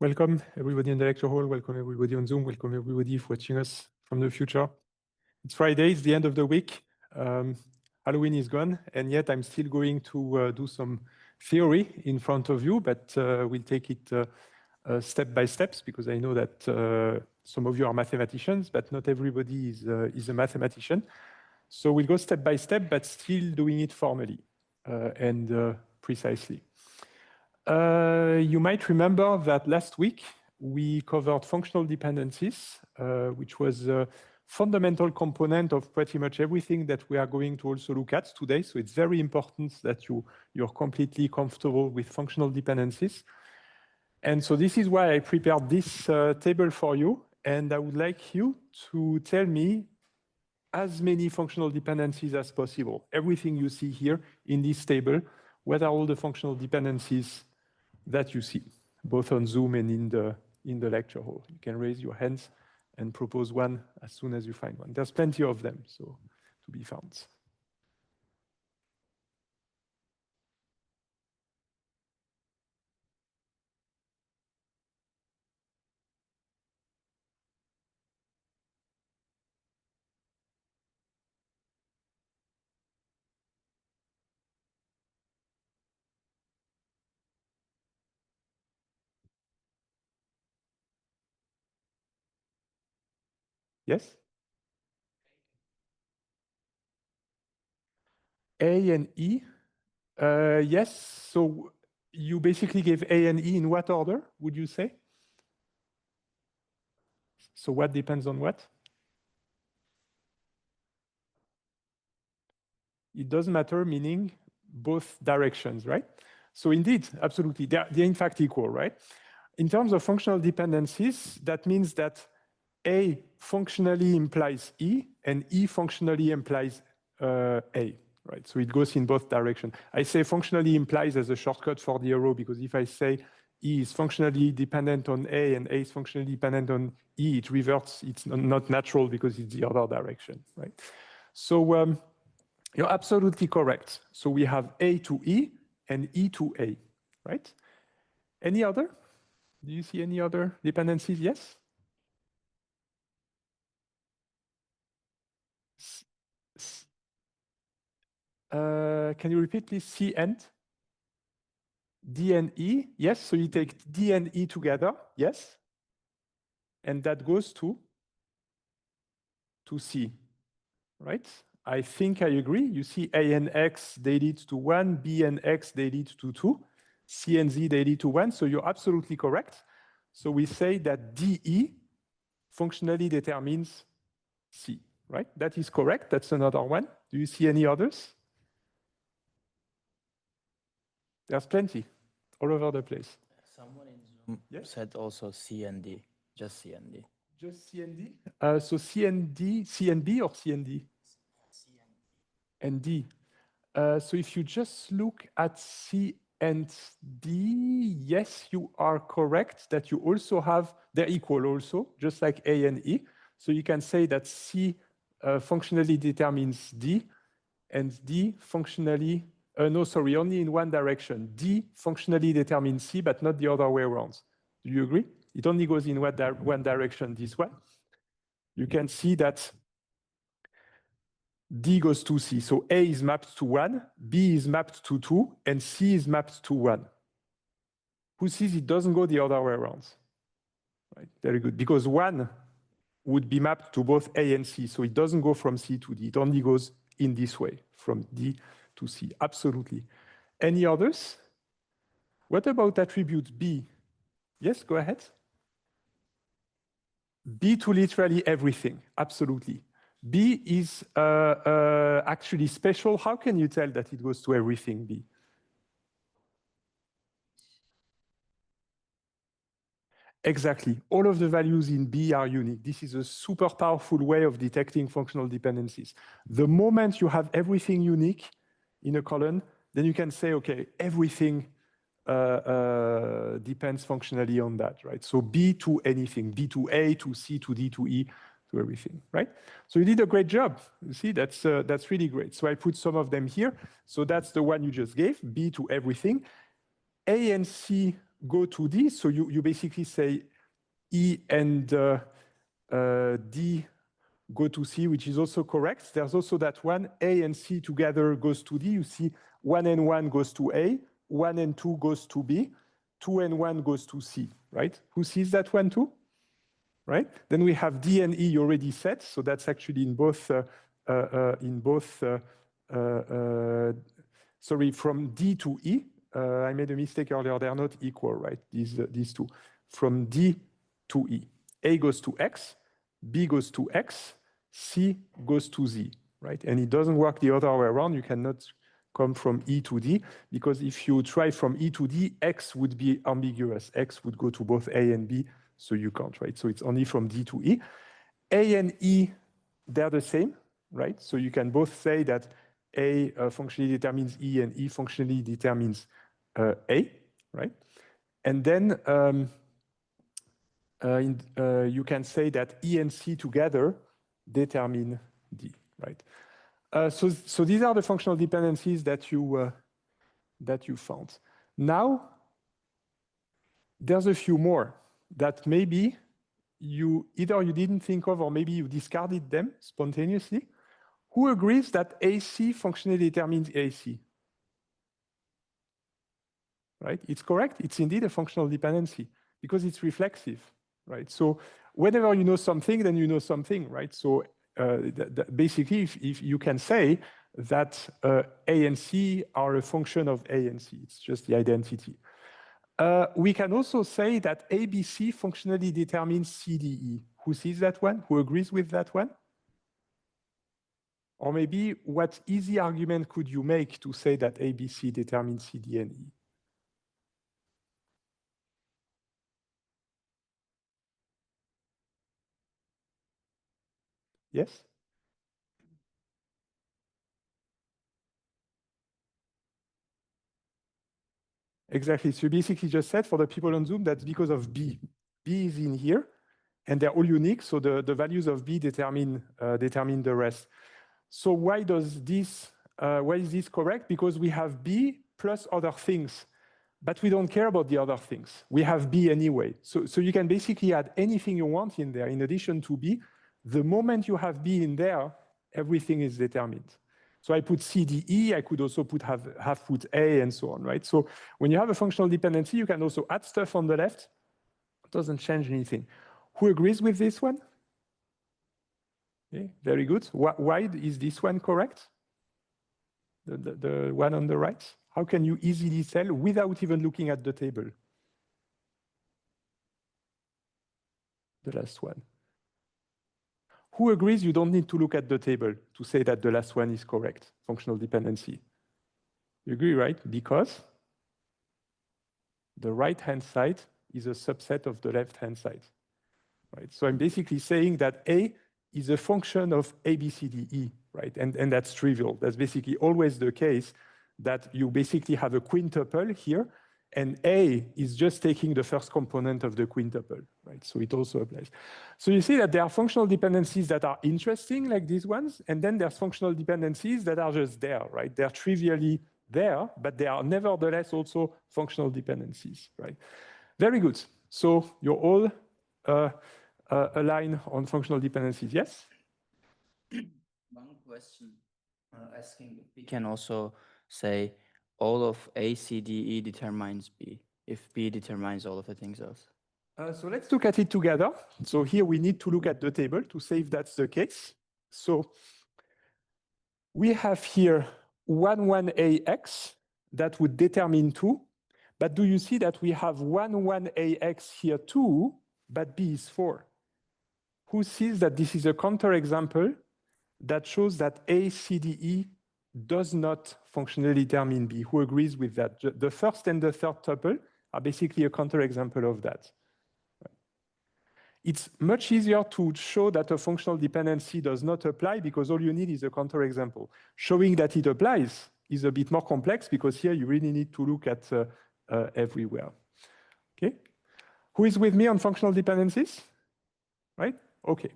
Welcome everybody in the lecture hall, welcome everybody on Zoom, welcome everybody watching us from the future. It's Friday, it's the end of the week. Halloween is gone, and yet I'm still going to do some theory in front of you, but we'll take it step by steps, because I know that some of you are mathematicians, but not everybody is a mathematician. So we'll go step by step, but still doing it formally and precisely. You might remember that last week we covered functional dependencies, which was a fundamental component of pretty much everything that we are going to also look at today. So it's very important that you're completely comfortable with functional dependencies. And so this is why I prepared this table for you. And I would like you to tell me as many functional dependencies as possible. Everything you see here in this table, what are all the functional dependencies that you see, both on Zoom and in the lecture hall. You can raise your hands and propose one as soon as you find one. There's plenty of them, so to be found. Yes? A and E? Yes, so you basically gave A and E in what order, would you say? So what depends on what? It doesn't matter, meaning both directions, right? So indeed, absolutely, they're in fact equal, right? In terms of functional dependencies, that means that A functionally implies E, and E functionally implies A, right? So it goes in both directions. I say functionally implies as a shortcut for the arrow, because if I say E is functionally dependent on A and A is functionally dependent on E, it reverts, it's not natural because it's the other direction, right? So you're absolutely correct. So we have A to E and E to A, right? Any other? Do you see any other dependencies? Yes? Can you repeat, please? C and? D and E, yes. So you take D and E together, yes. And that goes to C, right? I think I agree. You see A and X, they lead to 1. B and X, they lead to 2. C and Z, they lead to 1. So you're absolutely correct. So we say that DE functionally determines C, right? That is correct. That's another one. Do you see any others? There's plenty all over the place. Someone in Zoom said also C and D, just C and D. Just C and D? So C and D, C and B or C and D? C and D. So if you just look at C and D, yes, you are correct that you also have, they're equal also, just like A and E. So you can say that C functionally determines D, and D functionally, only in one direction. D functionally determines C, but not the other way around. Do you agree? It only goes in one direction, this one. You can see that D goes to C. So A is mapped to 1, B is mapped to 2, and C is mapped to 1. Who sees it doesn't go the other way around? Right? Very good. Because 1 would be mapped to both A and C. So it doesn't go from C to D. It only goes in this way, from D to C. Absolutely. Any others? What about attribute B? Yes, go ahead. B to literally everything. Absolutely. B is actually special. How can you tell that it goes to everything, B? Exactly. All of the values in B are unique. This is a super powerful way of detecting functional dependencies. The moment you have everything unique in a column, then you can say, okay, everything depends functionally on that, right? So B to anything, B to A, to C, to D, to E, to everything, right? So you did a great job. You see, that's really great. So I put some of them here. So that's the one you just gave, B to everything. A and C go to D. So you basically say E and D go to C, which is also correct. There's also that one, A and C together goes to D. You see 1 and 1 goes to A, 1 and 2 goes to B, 2 and 1 goes to C, right? Who sees that one too? Right? Then we have D and E already set, so that's actually in both, sorry, from D to E. I made a mistake earlier, they're not equal, right? These two. From D to E. A goes to X, B goes to X, C goes to Z, right? And it doesn't work the other way around. You cannot come from E to D, because if you try from E to D, X would be ambiguous. X would go to both A and B, so you can't, right? So it's only from D to E. A and E, they're the same, right? So you can both say that A functionally determines E and E functionally determines A, right? And then you can say that E and C together determine D, right? So these are the functional dependencies that you found. Now, there's a few more that maybe either you didn't think of or maybe you discarded them spontaneously. Who agrees that AC functionally determines AC? Right? It's correct. It's indeed a functional dependency because it's reflexive, right? So whenever you know something, then you know something, right? So basically, if you can say that A and C are a function of A and C, it's just the identity. We can also say that ABC functionally determines CDE. Who sees that one? Who agrees with that one? Or maybe what easy argument could you make to say that ABC determines CD and E? Yes? Exactly. So you basically just said for the people on Zoom, that's because of B. B is in here, and they're all unique. So the values of B determine the rest. So why is this correct? Because we have B plus other things, but we don't care about the other things. We have B anyway. So you can basically add anything you want in there in addition to B. The moment you have B in there, everything is determined. So I put CDE, I could also have put A and so on, right? So when you have a functional dependency, you can also add stuff on the left. It doesn't change anything. Who agrees with this one? Okay, very good. Why is this one correct? The one on the right? How can you easily tell without even looking at the table? The last one. Who agrees you don't need to look at the table to say that the last one is correct, functional dependency? You agree, right? Because the right-hand side is a subset of the left-hand side, right? So I'm basically saying that A is a function of A, B, C, D, E, right? And that's trivial. That's basically always the case that you basically have a quintuple here, and A is just taking the first component of the quintuple, right? So it also applies. So you see that there are functional dependencies that are interesting, like these ones, and then there's functional dependencies that are just there, right? They're trivially there, but they are nevertheless also functional dependencies, right? Very good. So you're all aligned on functional dependencies, yes? One question asking if we can also say all of A, C, D, E determines B, if B determines all of the things else. So let's look at it together. So here we need to look at the table to say if that's the case. So we have here 1,1AX that would determine 2. But do you see that we have 1,1AX here too, but B is 4? Who sees that this is a counterexample that shows that A, C, D, E does not functionally determine B? Who agrees with that? The first and the third tuple are basically a counterexample of that. It's much easier to show that a functional dependency does not apply because all you need is a counterexample. Showing that it applies is a bit more complex because here you really need to look at everywhere. Okay? Who is with me on functional dependencies? Right? Okay.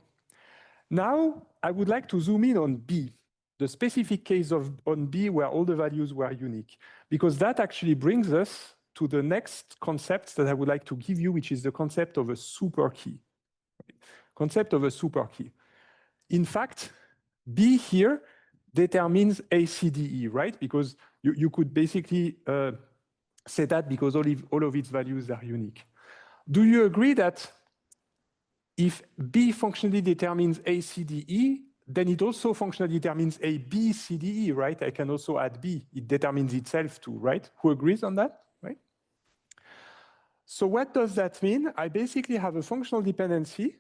Now, I would like to zoom in on B, the specific case on B where all the values were unique, because that actually brings us to the next concept that I would like to give you, which is the concept of a super key. Concept of a super key. In fact, B here determines ACDE, right? Because you could basically say that because all of its values are unique. Do you agree that if B functionally determines ACDE, then it also functionally determines ABCDE, right? I can also add B. It determines itself too, right? Who agrees on that, right? So what does that mean? I basically have a functional dependency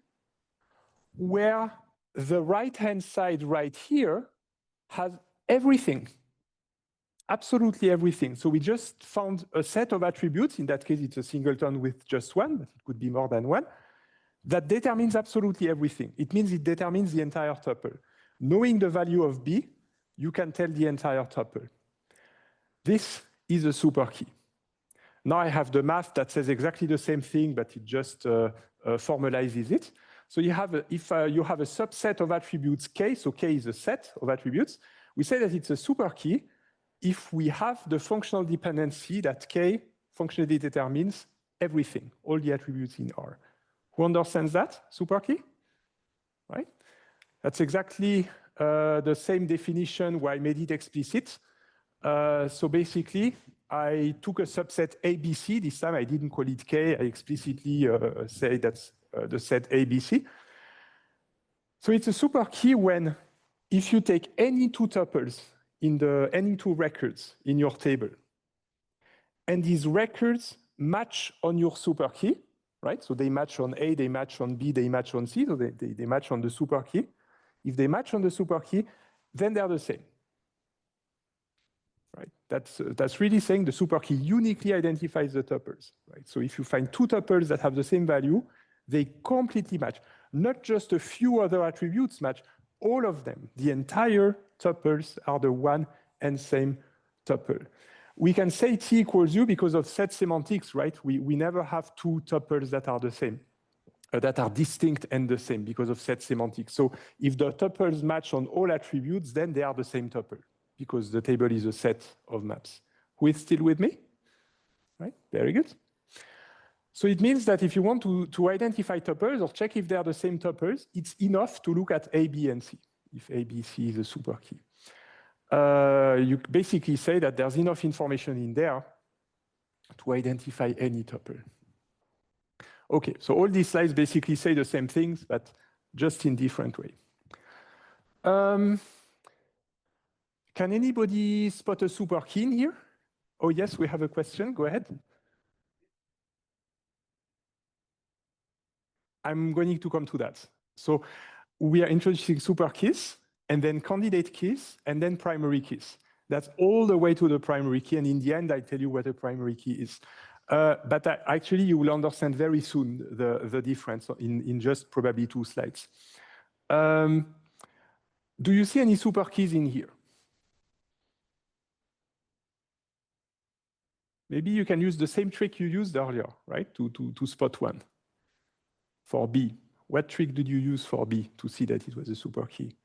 where the right-hand side right here has everything, absolutely everything. So we just found a set of attributes. In that case, it's a singleton with just one, but it could be more than one, that determines absolutely everything. It means it determines the entire tuple. Knowing the value of B, you can tell the entire tuple. This is a super key. Now I have the math that says exactly the same thing, but it just formalizes it. So you have if you have a subset of attributes K, so K is a set of attributes, we say that it's a super key if we have the functional dependency that K functionally determines everything, all the attributes in R. Who understands that, super key? Right? That's exactly the same definition where I made it explicit. So basically, I took a subset ABC. This time I didn't call it K. I explicitly say that's the set ABC. So it's a super key when, if you take any two tuples in any two records in your table, and these records match on your super key, right? So they match on A, they match on B, they match on C, so they match on the super key. If they match on the super key, then they're the same. Right? That's really saying the super key uniquely identifies the tuples. Right? So if you find two tuples that have the same value, they completely match. Not just a few other attributes match, all of them. The entire tuples are the one and same tuple. We can say T equals U because of set semantics, right? We never have two tuples that are the same, that are distinct and the same because of set semantics. So if the tuples match on all attributes, then they are the same tuple because the table is a set of maps. Who is still with me? Right, very good. So it means that if you want to identify tuples or check if they are the same tuples, it's enough to look at A, B, and C, if A, B, C is a super key. You basically say that there's enough information in there to identify any tuple. Okay, so all these slides basically say the same things, but just in different way. Can anybody spot a super key in here? Oh yes, we have a question, go ahead. I'm going to come to that. So we are introducing super keys, and then candidate keys, and then primary keys. That's all the way to the primary key, and in the end, I tell you what a primary key is. But actually, you will understand very soon the difference in just probably 2 slides. Do you see any super keys in here? Maybe you can use the same trick you used earlier, right, to spot one. For B, what trick did you use for B to see that it was a super key?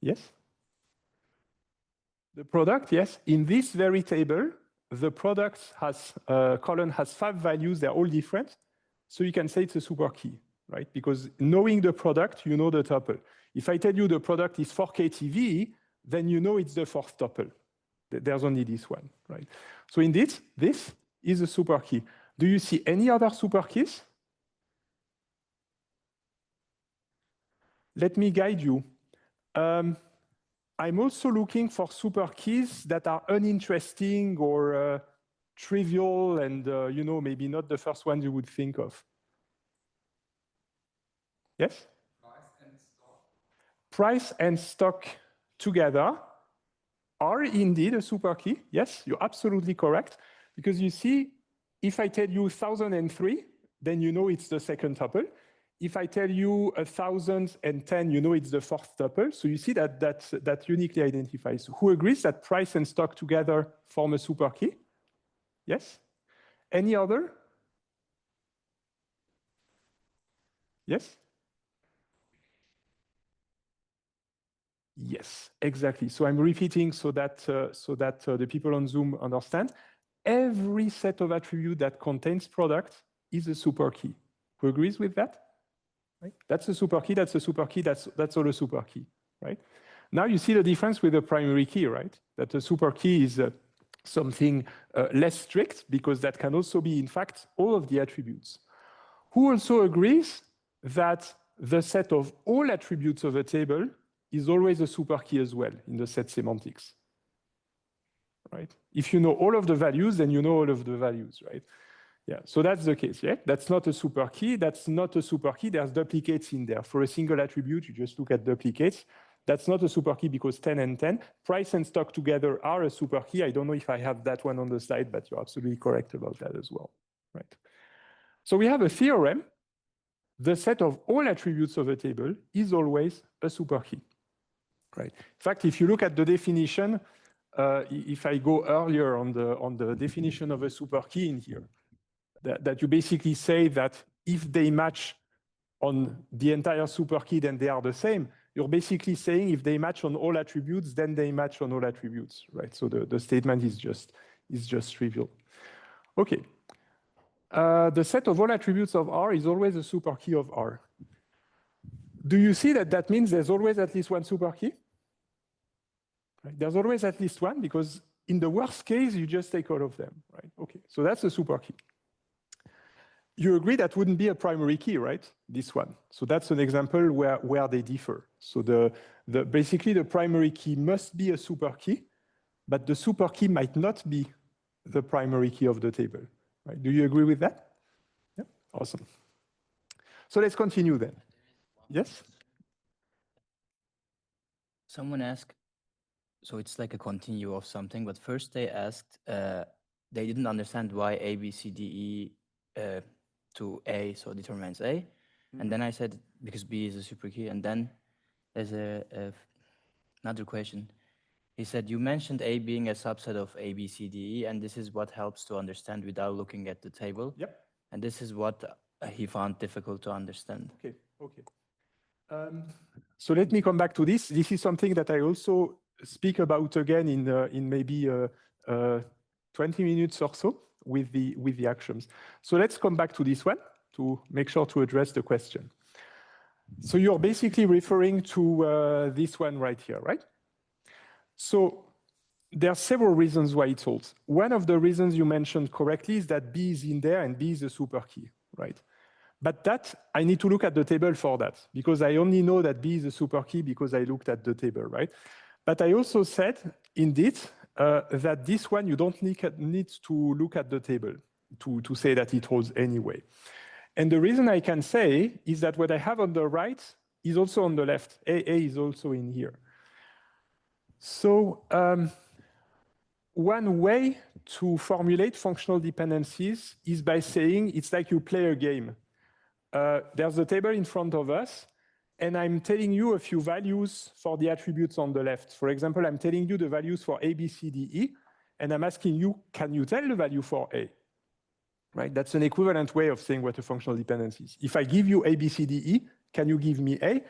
Yes? The product, yes. In this very table, the product column has 5 values, they're all different. So you can say it's a super key, right? Because knowing the product, you know the tuple. If I tell you the product is 4K TV, then you know it's the 4th tuple. There's only this one, right? So indeed, this is a super key. Do you see any other super keys? Let me guide you. I'm also looking for super keys that are uninteresting or trivial and, you know, maybe not the first ones you would think of. Yes? Price and stock. Price and stock together are indeed a super key. Yes, you're absolutely correct. Because you see, if I tell you 1003, then you know it's the second tuple. If I tell you 1010, you know it's the 4th tuple. So you see that uniquely identifies. Who agrees that price and stock together form a super key? Yes? Any other? Yes? Yes, exactly. So I'm repeating so that the people on Zoom understand. Every set of attributes that contains product is a super key. Who agrees with that? Right? That's a super key, that's a super key, that's all a super key, right? Now you see the difference with the primary key, right? That a super key is something less strict because that can also be, in fact, all of the attributes. Who also agrees that the set of all attributes of a table is always a super key as well in the set semantics, right? If you know all of the values, then you know all of the values, right? Yeah, so that's the case, yeah? That's not a super key, that's not a super key, there's duplicates in there. For a single attribute, you just look at duplicates. That's not a super key because 10 and 10. Price and stock together are a super key. I don't know if I have that one on the slide, but you're absolutely correct about that as well, right? So we have a theorem. The set of all attributes of a table is always a super key, right? In fact, if you look at the definition, if I go earlier on the definition of a super key in here, that you basically say that if they match on the entire super key, then they are the same. You're basically saying if they match on all attributes, then they match on all attributes, right? So the statement is just trivial. Okay. The set of all attributes of R is always a super key of R. Do you see that that means there's always at least one super key? Right? There's always at least one because in the worst case, you just take all of them, right? Okay, so that's a super key. You agree that wouldn't be a primary key, right? This one. So that's an example where they differ. So basically the primary key must be a super key, but the super key might not be the primary key of the table. Right? Do you agree with that? Yeah, awesome. So let's continue then. Yes? Someone asked, so it's like a continue of something, but first they asked, they didn't understand why A, B, C, D, E to A, so determines A. Mm-hmm. And then I said, because B is a super key. And then there's another question. He said, you mentioned A being a subset of A, B, C, D, E, and this is what helps to understand without looking at the table. Yep. And this is what he found difficult to understand. Okay, okay. So let me come back to this. This is something that I also speak about again in maybe 20 minutes or so with the actions. So let's come back to this one to make sure to address the question. So you're basically referring to this one right here, right? So there are several reasons why it holds. One of the reasons you mentioned correctly is that B is in there and B is a super key, right? But that, I need to look at the table for that because I only know that B is a super key because I looked at the table, right? But I also said, indeed, that this one, you don't need to look at the table to say that it holds anyway. And the reason I can say is that what I have on the right is also on the left. A is also in here. So one way to formulate functional dependencies is by saying it's like you play a game. There's a table in front of us, and I'm telling you a few values for the attributes on the left. For example, I'm telling you the values for A, B, C, D, E, and I'm asking you, can you tell the value for A? Right? That's an equivalent way of saying what a functional dependency is. If I give you A, B, C, D, E, can you give me A?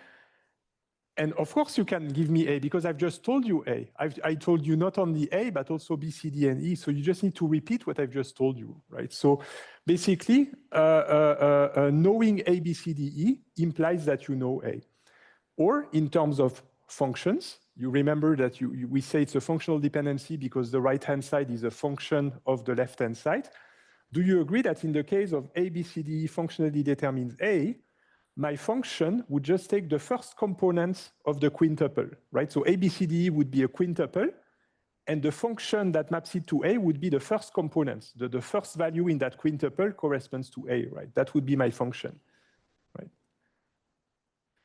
And of course you can give me A because I've just told you A. I told you not only A, but also B, C, D, and E. So you just need to repeat what I've just told you, right? So basically, knowing A, B, C, D, E implies that you know A. Or in terms of functions, you remember that we say it's a functional dependency because the right-hand side is a function of the left-hand side. Do you agree that in the case of A, B, C, D, E functionally determines A, my function would just take the first component of the quintuple, right? So A, B, C, D, E would be a quintuple, and the function that maps it to A would be the first component. The first value in that quintuple corresponds to A, right? That would be my function, right?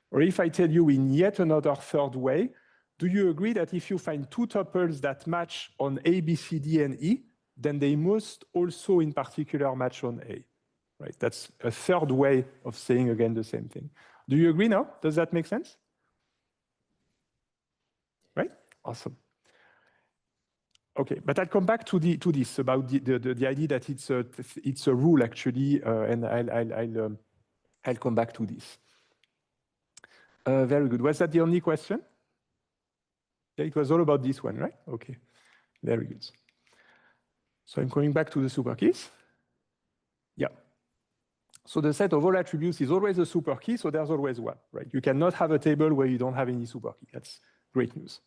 Or if I tell you in yet another third way, do you agree that if you find two tuples that match on A, B, C, D, and E, then they must also in particular match on A? Right, that's a third way of saying again the same thing. Do you agree now? Does that make sense? Right? Awesome. Okay, but I'll come back to this about the idea that it's a rule actually, and I'll come back to this. Very good. Was that the only question? Yeah, it was all about this one, right? Okay, very good. So I'm going back to the super keys. Yeah. So the set of all attributes is always a super key, so there's always one, right? You cannot have a table where you don't have any super key. That's great news.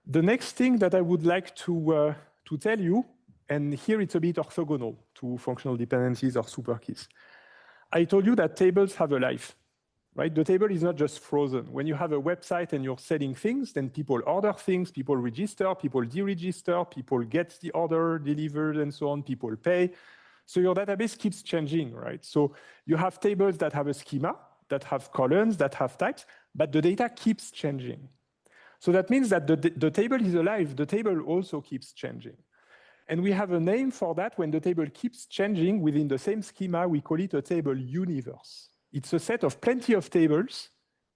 The next thing that I would like to tell you, and here it's a bit orthogonal to functional dependencies or super keys. I told you that tables have a life, right? The table is not just frozen. When you have a website and you're selling things, then people order things, people register, people deregister, people get the order delivered and so on, people pay. So your database keeps changing, right? So you have tables that have a schema, that have columns, that have types, but the data keeps changing. So that means that the table is alive. The table also keeps changing. And we have a name for that. When the table keeps changing within the same schema, we call it a table universe. It's a set of plenty of tables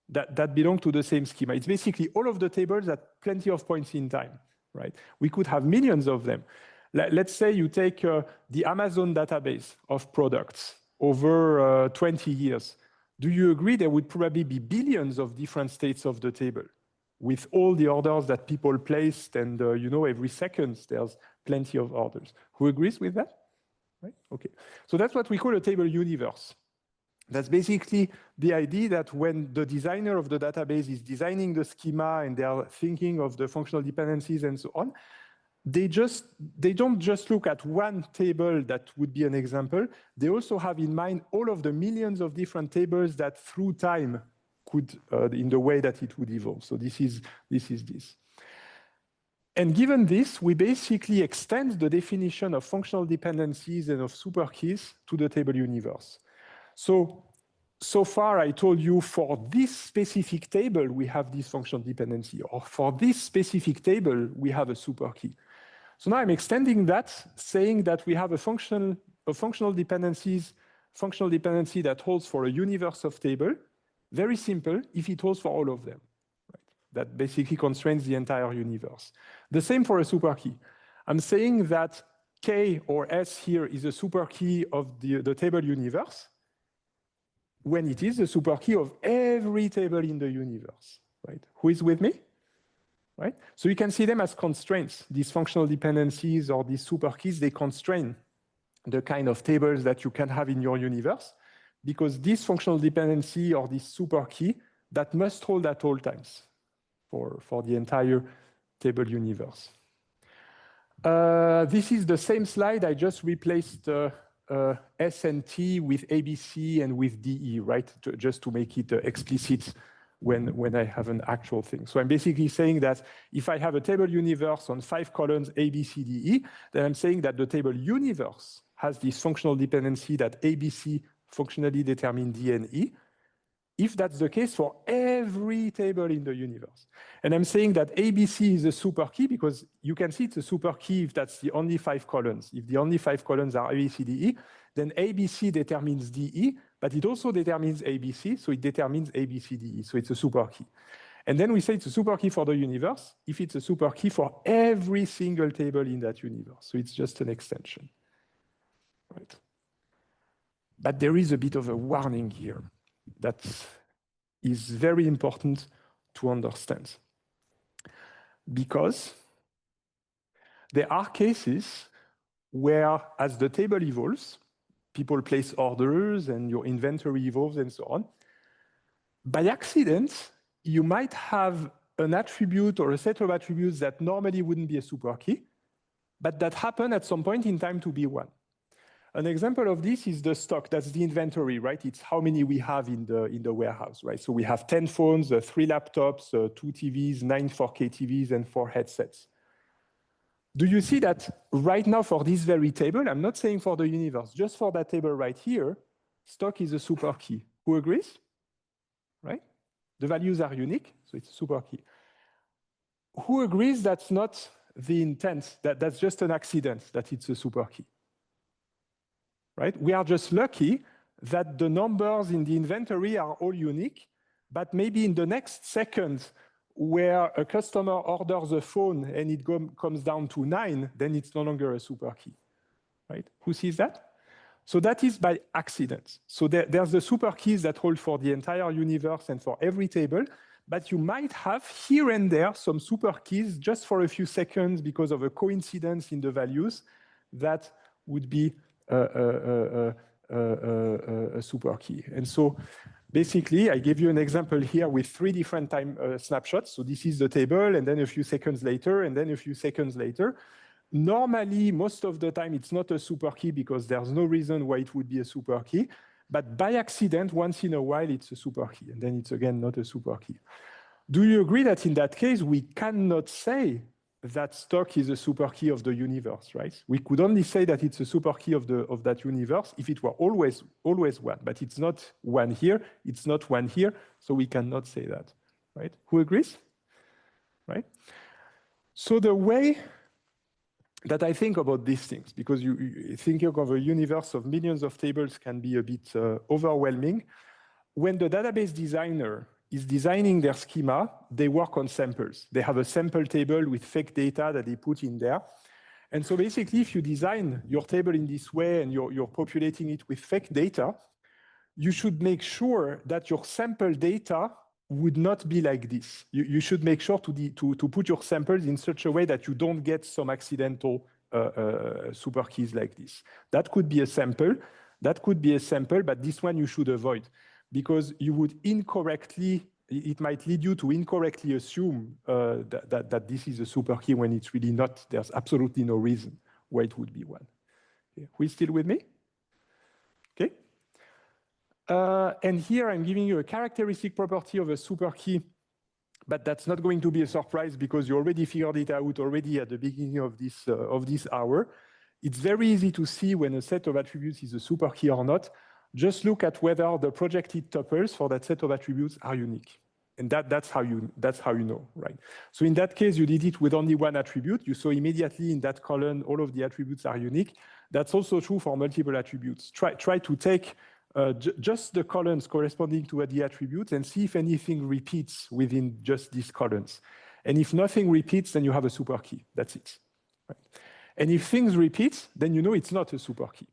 that belong to the same schema. It's basically all of the tables at plenty of points in time, right? We could have millions of them. Let's say you take the Amazon database of products over 20 years. Do you agree there would probably be billions of different states of the table with all the orders that people placed, and every second there's plenty of orders? Who agrees with that? Right? Okay. So that's what we call a table universe. That's basically the idea that when the designer of the database is designing the schema and they are thinking of the functional dependencies and so on, they don't just look at one table that would be an example. They also have in mind all of the millions of different tables that through time could, in the way that it would evolve. So this is this. And given this, we basically extend the definition of functional dependencies and of super keys to the table universe. So far, I told you for this specific table, we have this functional dependency, or for this specific table, we have a super key. So now I'm extending that, saying that we have a functional dependency that holds for a universe of table. Very simple if it holds for all of them. Right? That basically constrains the entire universe. The same for a super key. I'm saying that K or S here is a super key of the table universe when it is a super key of every table in the universe. Right? Who is with me? Right? So you can see them as constraints. These functional dependencies or these super keys, they constrain the kind of tables that you can have in your universe, because this functional dependency or this super key, that must hold at all times for the entire table universe. This is the same slide. I just replaced S and T with ABC and with DE, right? Just to make it explicit when I have an actual thing. So I'm basically saying that if I have a table universe on 5 columns A, B, C, D, E, then I'm saying that the table universe has this functional dependency that ABC functionally determine D and E, if that's the case for every table in the universe. And I'm saying that ABC is a super key because you can see it's a super key if that's the only 5 columns. If the only 5 columns are A, B, C, D, E, then ABC determines DE, but it also determines ABC, so it determines A, B, C, D, E. So it's a super key. And then we say it's a super key for the universe if it's a super key for every single table in that universe. So it's just an extension. Right. But there is a bit of a warning here that is very important to understand. Because there are cases where, as the table evolves, people place orders and your inventory evolves and so on. By accident, you might have an attribute or a set of attributes that normally wouldn't be a super key, but that happen at some point in time to be one. An example of this is the stock. That's the inventory, right? It's how many we have in the warehouse, right? So we have 10 phones, 3 laptops, 2 TVs, 9 4K TVs, and 4 headsets. Do you see that right now for this very table, I'm not saying for the universe, just for that table right here, stock is a super key. Who agrees? Right? The values are unique, so it's a super key. Who agrees that's not the intent, that's just an accident, that it's a super key? Right? We are just lucky that the numbers in the inventory are all unique, but maybe in the next second where a customer orders a phone and it comes down to 9, then it's no longer a super key. Right? Who sees that? So that is by accident. So there's the super keys that hold for the entire universe and for every table, but you might have here and there some super keys just for a few seconds because of a coincidence in the values that would be a super key. And so basically, I gave you an example here with 3 different time snapshots. So this is the table, and then a few seconds later, and then a few seconds later. Normally, most of the time, it's not a super key because there's no reason why it would be a super key. But by accident, once in a while, it's a super key. And then it's again not a super key. Do you agree that in that case, we cannot say that stock is a super key of the universe, right? We could only say that it's a super key of that universe if it were always one. But it's not one here. It's not one here. So we cannot say that, right? Who agrees? Right? So the way that I think about these things, because you thinking of a universe of millions of tables can be a bit overwhelming. When the database designer is designing their schema, they work on samples. They have a sample table with fake data that they put in there. And so basically, if you design your table in this way and you're populating it with fake data, you should make sure that your sample data would not be like this. You should make sure to put your samples in such a way that you don't get some accidental super keys like this. That could be a sample. That could be a sample, but this one you should avoid because you would incorrectly, it might lead you to incorrectly assume that this is a super key when it's really not. There's absolutely no reason why it would be one. Okay. Who is still with me? Okay. And here I'm giving you a characteristic property of a super key, but that's not going to be a surprise because you already figured it out already at the beginning of this hour. It's very easy to see when a set of attributes is a super key or not. Just look at whether the projected tuples for that set of attributes are unique. And that's how you know, right? So in that case, you did it with only one attribute. You saw immediately in that column, all of the attributes are unique. That's also true for multiple attributes. Try to take just the columns corresponding to the attributes and see if anything repeats within just these columns. And if nothing repeats, then you have a super key. That's it. Right? And if things repeat, then you know it's not a super key.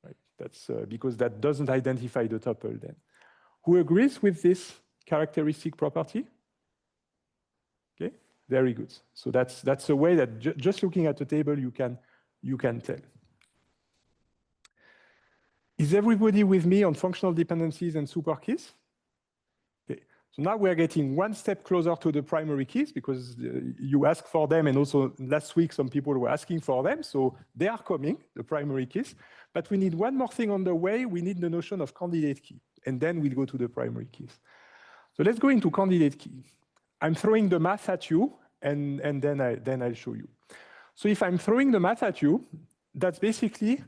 Right? That's because that doesn't identify the tuple then. Who agrees with this characteristic property? Okay, very good. So that's a way that just looking at the table you can tell. Is everybody with me on functional dependencies and super keys? Okay, so now we're getting one step closer to the primary keys because you asked for them, and also last week some people were asking for them, so they are coming, the primary keys. But we need one more thing on the way. We need the notion of candidate key, and then we'll go to the primary keys. So let's go into candidate key. I'm throwing the math at you, and then I'll show you. So if I'm throwing the math at you, that's basically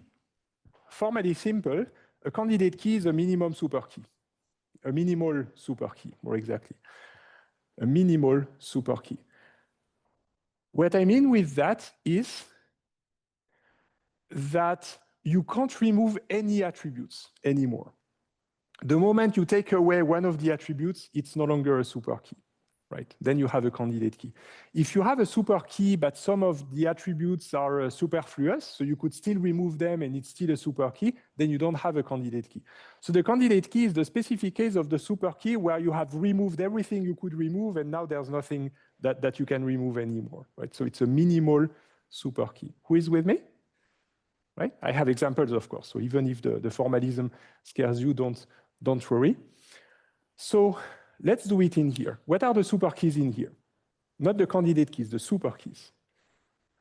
formally simple. A candidate key is a minimum super key, a minimal super key, more exactly, a minimal super key. What I mean with that is that you can't remove any attributes anymore. The moment you take away one of the attributes, it's no longer a super key. Right? Then you have a candidate key. If you have a super key, but some of the attributes are superfluous, so you could still remove them and it's still a super key, then you don't have a candidate key. So the candidate key is the specific case of the super key where you have removed everything you could remove and now there's nothing that you can remove anymore. Right? So it's a minimal super key. Who is with me? Right? I have examples, of course. So even if the formalism scares you, don't worry. So let's do it in here. What are the super keys in here? Not the candidate keys, the super keys.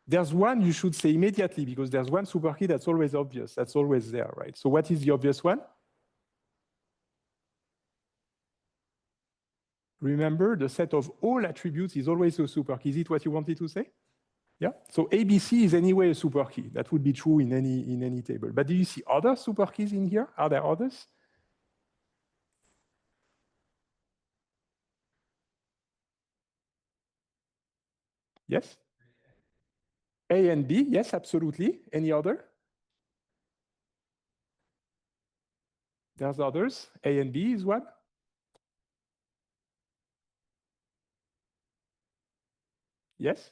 There's one you should say immediately because there's one super key that's always obvious. That's always there, right? So what is the obvious one? Remember, the set of all attributes is always a super key. Is it what you wanted to say? Yeah. So ABC is anyway a super key. That would be true in any table. But do you see other super keys in here? Are there others? Yes. A and B, yes, absolutely. Any other? There's others. A and B is one. Yes.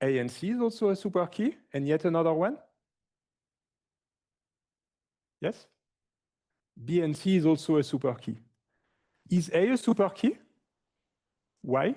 A and C is also a super key, and yet another one. Yes. B and C is also a super key. Is A a super key? Why?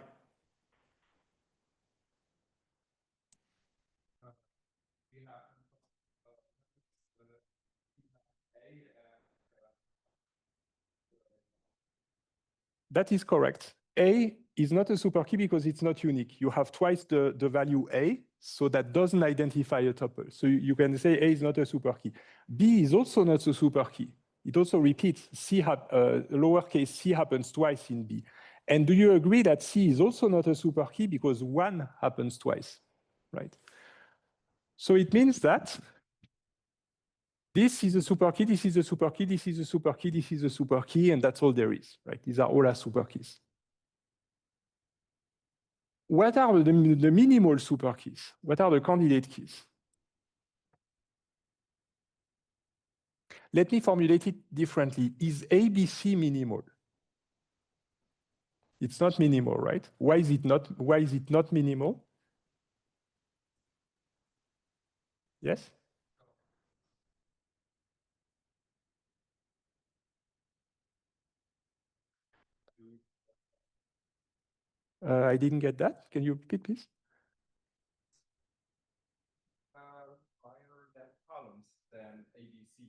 That is correct. A is not a super key because it's not unique. You have twice the value A, so that doesn't identify a tuple. So you can say A is not a super key. B is also not a super key. It also repeats. Lowercase c happens twice in B. And do you agree that C is also not a super key because 1 happens twice, right? So it means that this is a super key, this is a super key, this is a super key, this is a super key, and that's all there is, right? These are all our super keys. What are the minimal super keys? What are the candidate keys? Let me formulate it differently. Is ABC minimal? It's not minimal, right? Why is it not minimal? Yes? I didn't get that. Can you repeat, please? Higher columns than ABC.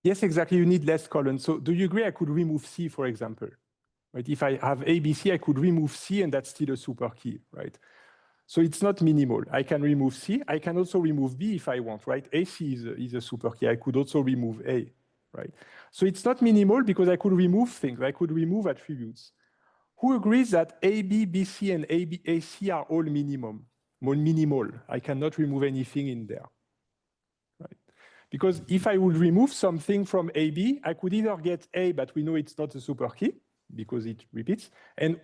Yes, exactly. You need less columns. So do you agree I could remove C, for example? Right? If I have ABC, I could remove C, and that's still a super key, right? So it's not minimal. I can remove C. I can also remove B if I want, right? AC is a super key. I could also remove A, right? So it's not minimal because I could remove things. I could remove attributes. Who agrees that AB, BC, and AC are all minimal? I cannot remove anything in there. Right? Because if I would remove something from AB, I could either get A, but we know it's not a super key because it repeats,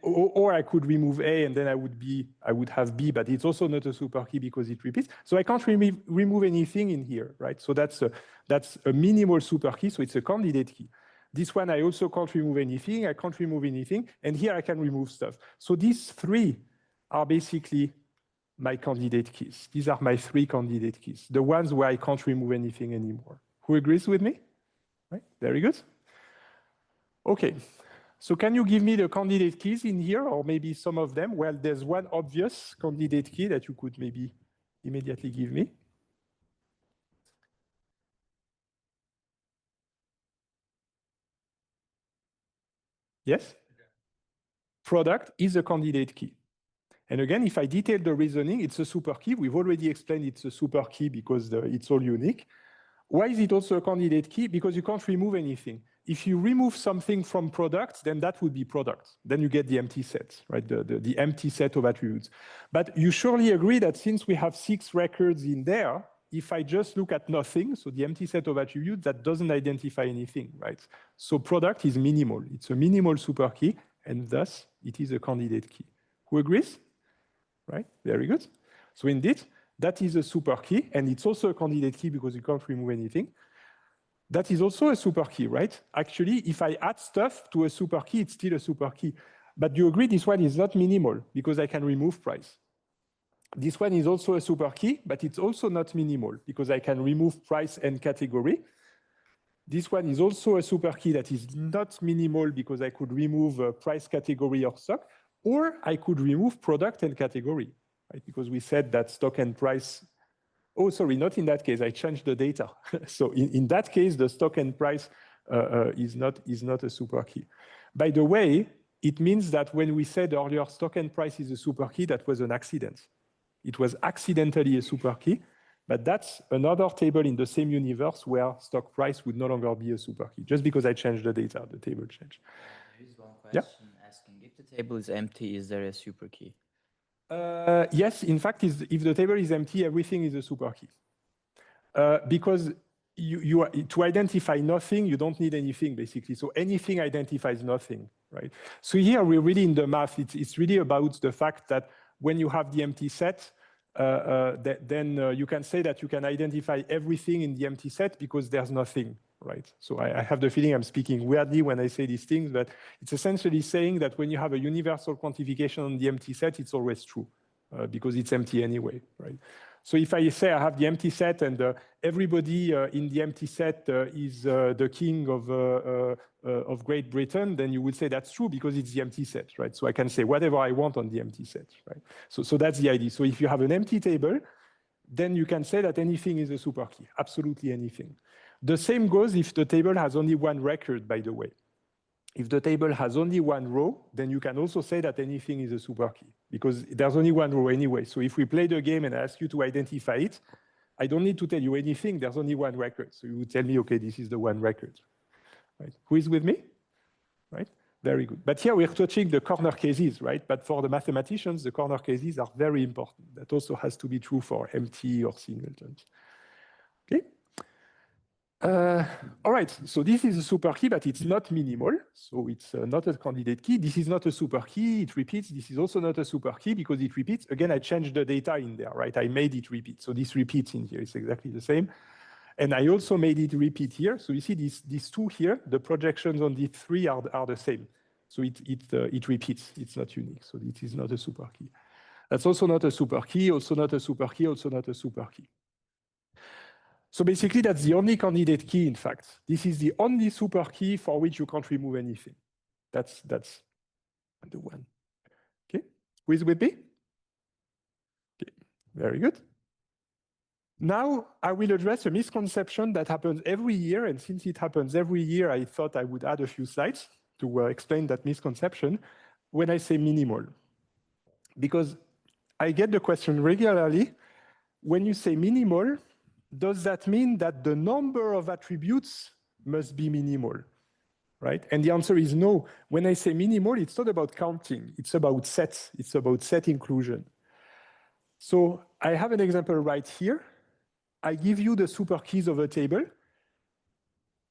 or I could remove A and then I would have B, but it's also not a super key because it repeats. So I can't remove anything in here, right? So that's a minimal super key, so it's a candidate key. This one I also can't remove anything, I can't remove anything, and here I can remove stuff. So these three are basically my candidate keys. These are my 3 candidate keys, the ones where I can't remove anything anymore. Who agrees with me? Right? Very good. Okay, so can you give me the candidate keys in here, or maybe some of them? Well, there's one obvious candidate key that you could maybe immediately give me. Yes? Product is a candidate key. And again, if I detail the reasoning, it's a super key. We've already explained it's a super key because it's all unique. Why is it also a candidate key? Because you can't remove anything. If you remove something from products, then that would be products. Then you get the empty set, right? The empty set of attributes. But you surely agree that since we have 6 records in there, if I just look at nothing, so the empty set of attributes, that doesn't identify anything, right? So product is minimal. It's a minimal super key, and thus it is a candidate key. Who agrees? Right? Very good. So indeed, that is a super key, and it's also a candidate key because you can't remove anything. That is also a super key, right? Actually, if I add stuff to a super key, it's still a super key. But you agree this one is not minimal because I can remove price. This one is also a super key, but it's also not minimal because I can remove price and category. This one is also a super key that is not minimal because I could remove price, category, or stock, or I could remove product and category, right? Because we said that stock and price. Oh, sorry, not in that case. I changed the data. So in that case, the stock and price is not a super key. By the way, it means that when we said earlier stock and price is a super key, that was an accident. It was accidentally a super key, but that's another table in the same universe where stock price would no longer be a super key. Just because I changed the data, the table changed. There is one question asking, if the table is empty, is there a super key? Yes, in fact, if the table is empty, everything is a super key. Because to identify nothing, you don't need anything, basically. So anything identifies nothing, right? So here we're really in the math. It's really about the fact that when you have the empty set, then you can say that you can identify everything in the empty set because there's nothing, right? So I have the feeling I'm speaking weirdly when I say these things, but it's essentially saying that when you have a universal quantification on the empty set, it's always true because it's empty anyway, right? So if I say I have the empty set and everybody in the empty set is the king of Great Britain, then you would say that's true because it's the empty set, right? So I can say whatever I want on the empty set, right? So that's the idea. So if you have an empty table, then you can say that anything is a super key, absolutely anything. The same goes if the table has only one record, by the way. If the table has only one row, then you can also say that anything is a super key because there's only one row anyway. So if we play the game and I ask you to identify it, I don't need to tell you anything. There's only one record. So you would tell me, okay, this is the one record. Right? Who is with me? Right? Very good. But here we're touching the corner cases, right? But for the mathematicians, the corner cases are very important. That also has to be true for empty or singletons. Okay. All right, so this is a super key, but it's not minimal. So it's not a candidate key. This is not a super key. It repeats. This is also not a super key because it repeats. Again, I changed the data in there, right? I made it repeat. So this repeats in here. It's exactly the same. And I also made it repeat here. So you see these two here, the projections on the three are the same. So it repeats. It's not unique. So it is not a super key. That's also not a super key, also not a super key, also not a super key. So basically, that's the only candidate key, in fact. This is the only super key for which you can't remove anything. That's the one. Okay, who is with me? Okay, very good. Now, I will address a misconception that happens every year. And since it happens every year, I thought I would add a few slides to explain that misconception when I say minimal. Because I get the question regularly, when you say minimal, does that mean that the number of attributes must be minimal, right? And the answer is no. When I say minimal, it's not about counting. It's about sets. It's about set inclusion. So I have an example right here. I give you the super keys of a table,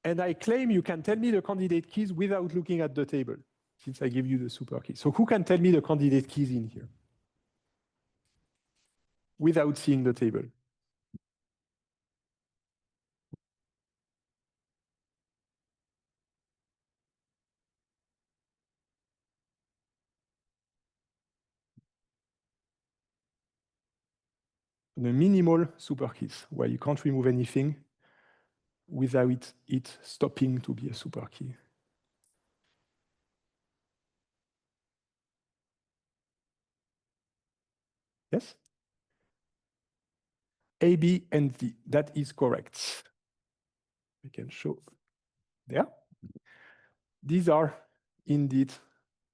and I claim you can tell me the candidate keys without looking at the table, since I give you the super keys. So who can tell me the candidate keys in here without seeing the table? The minimal super keys, where you can't remove anything without it stopping to be a super key. Yes? A, B, and D. That is correct. We can show there. These are indeed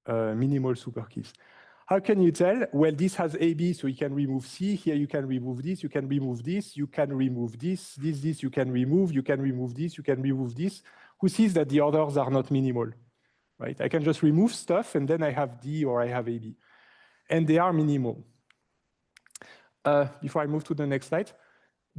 minimal super keys. How can you tell? Well, this has A, B, so you can remove C. Here you can remove this, you can remove this, you can remove this, this you can remove, you can remove this, you can remove this. Who sees that the others are not minimal, right? I can just remove stuff and then I have D or I have AB. And they are minimal. Before I move to the next slide,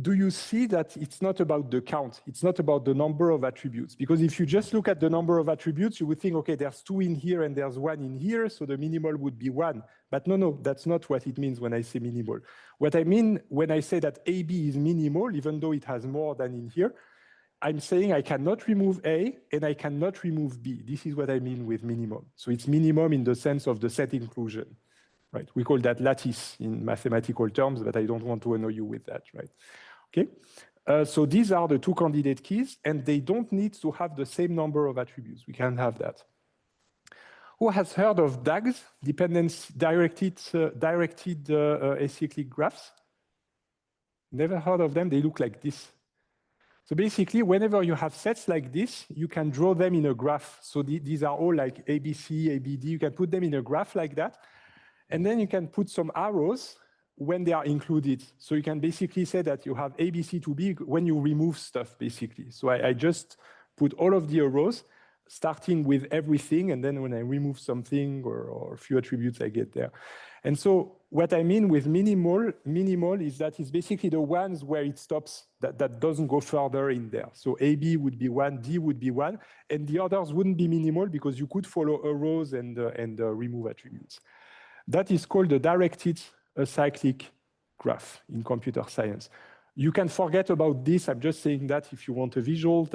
do you see that it's not about the count? It's not about the number of attributes. Because if you just look at the number of attributes, you would think, okay, there's 2 in here and there's 1 in here, so the minimal would be 1. But no, that's not what it means when I say minimal. What I mean when I say that AB is minimal, even though it has more than in here, I'm saying I cannot remove A and I cannot remove B. This is what I mean with minimum. So it's minimum in the sense of the set inclusion, right? We call that lattice in mathematical terms, but I don't want to annoy you with that, right? Okay, so these are the two candidate keys, and they don't need to have the same number of attributes. We can have that. Who has heard of DAGs, directed acyclic graphs? Never heard of them? They look like this. So basically, whenever you have sets like this, you can draw them in a graph. So these are all like ABC, ABD. You can put them in a graph like that, and then you can put some arrows when they are included. So you can basically say that you have ABC to B when you remove stuff, basically. So I just put all of the arrows, starting with everything, and then when I remove something or a few attributes, I get there. And so what I mean with minimal is that it's basically the ones where it stops, that doesn't go further in there. So AB would be 1, D would be 1, and the others wouldn't be minimal because you could follow arrows and remove attributes. That is called the directed acyclic graph in computer science. You can forget about this. I'm just saying that if you want a visual,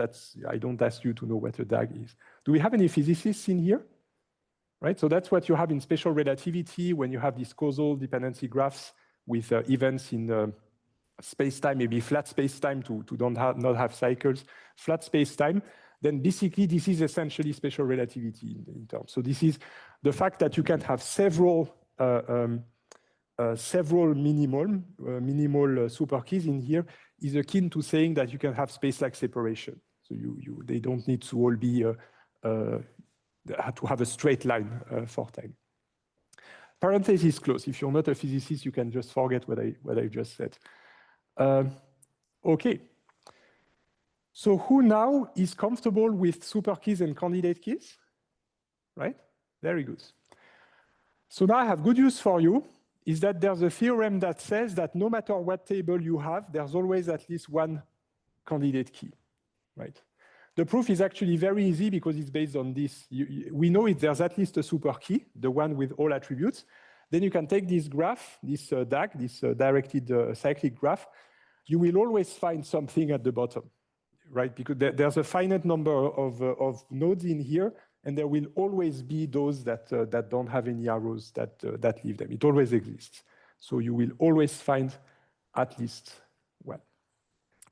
I don't ask you to know what a DAG is. Do we have any physicists in here? Right, so that's what you have in special relativity when you have these causal dependency graphs with events in space-time, maybe flat space-time to not have cycles, flat space-time, then basically this is essentially special relativity in terms. So this is the fact that you can have several minimal super keys in here is akin to saying that you can have space-like separation. So they don't need to all be to have a straight line for time. Parenthesis close. If you're not a physicist, you can just forget what I just said. Okay. So who now is comfortable with super keys and candidate keys? Right? Very good. So now I have good news for you, is that there's a theorem that says that no matter what table you have, there's always at least one candidate key, right? The proof is actually very easy because it's based on this. We know there's at least a super key, the one with all attributes. Then you can take this graph, this DAG, this directed cyclic graph. You will always find something at the bottom, right? Because there's a finite number of nodes in here, and there will always be those that don't have any arrows that leave them. It always exists. So you will always find at least one.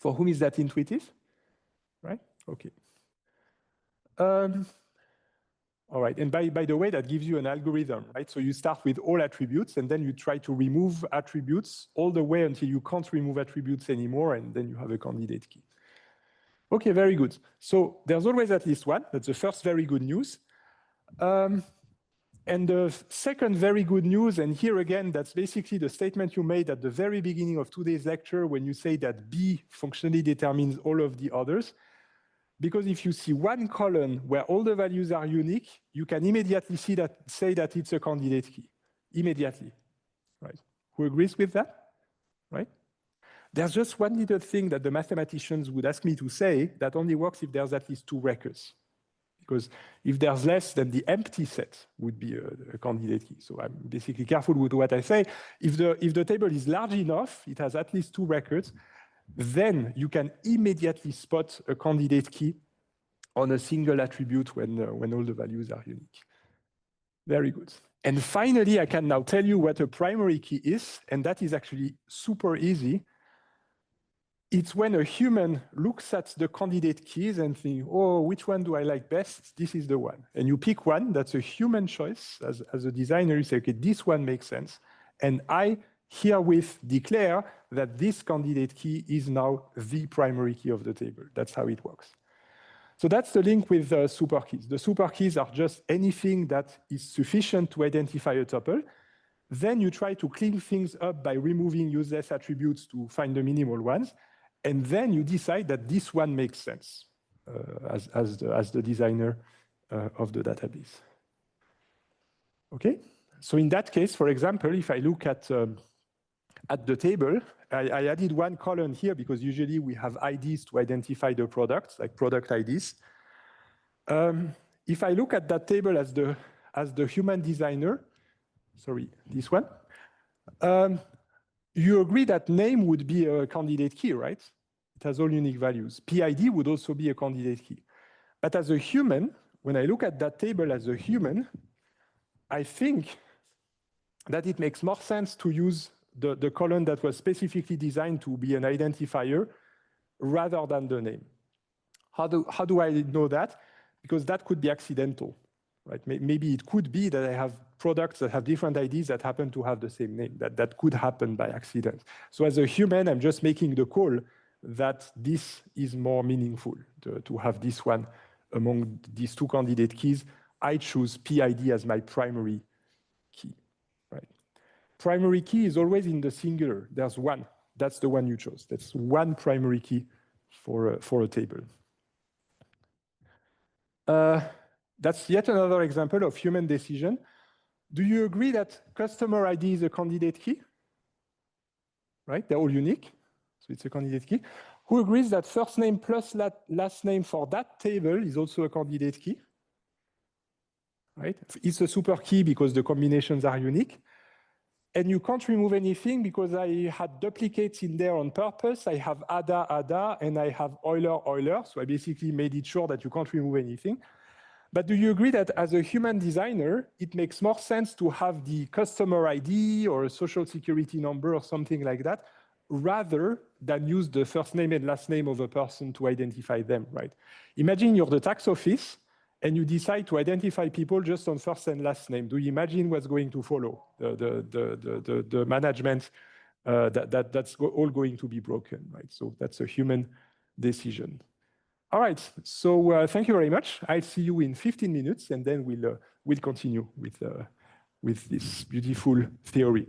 For whom is that intuitive? Right? Okay. All right, and by the way, that gives you an algorithm, right? So you start with all attributes, and then you try to remove attributes all the way until you can't remove attributes anymore, and then you have a candidate key. Okay, very good. So there's always at least one. That's the first very good news. And the second very good news, and here again, that's basically the statement you made at the very beginning of today's lecture when you say that B functionally determines all of the others. Because if you see one column where all the values are unique, you can immediately say that it's a candidate key. Immediately, right? Who agrees with that, right? There's just one little thing that the mathematicians would ask me to say that only works if there's at least two records. Because if there's less, then the empty set would be a candidate key. So I'm basically careful with what I say. If the table is large enough, it has at least two records, then you can immediately spot a candidate key on a single attribute when all the values are unique. Very good. And finally, I can now tell you what a primary key is, and that is actually super easy. It's when a human looks at the candidate keys and thinks, oh, which one do I like best? This is the one. And you pick one, that's a human choice. As a designer, you say, okay, this one makes sense. And I herewith declare that this candidate key is now the primary key of the table. That's how it works. So that's the link with super keys. The super keys are just anything that is sufficient to identify a tuple. Then you try to clean things up by removing useless attributes to find the minimal ones. And then you decide that this one makes sense as the designer of the database. Okay, so in that case, for example, if I look at the table, I added one column here because usually we have IDs to identify the products, like product IDs. If I look at that table as the human designer, sorry, this one, you agree that name would be a candidate key, right? It has all unique values. PID would also be a candidate key. But as a human, when I look at that table as a human, I think that it makes more sense to use the column that was specifically designed to be an identifier rather than the name. How do I know that? Because that could be accidental, right? Maybe it could be that I have products that have different IDs that happen to have the same name. That could happen by accident. So as a human, I'm just making the call that this is more meaningful to have this one among these two candidate keys. I choose PID as my primary key, right? Primary key is always in the singular. There's one. That's the one you chose. That's one primary key for a table. That's yet another example of human decision. Do you agree that customer ID is a candidate key? Right? They're all unique. So it's a candidate key. Who agrees that first name plus last name for that table is also a candidate key? Right? It's a super key because the combinations are unique. And you can't remove anything because I had duplicates in there on purpose. I have ADA, and I have Euler. So I basically made it sure that you can't remove anything. But do you agree that as a human designer, it makes more sense to have the customer ID or a social security number or something like that, rather than use the first name and last name of a person to identify them, right? Imagine you're the tax office and you decide to identify people just on first and last name. Do you imagine what's going to follow? The management, that's all going to be broken, right? So that's a human decision. All right, so thank you very much. I'll see you in 15 minutes, and then we'll continue with this beautiful theory.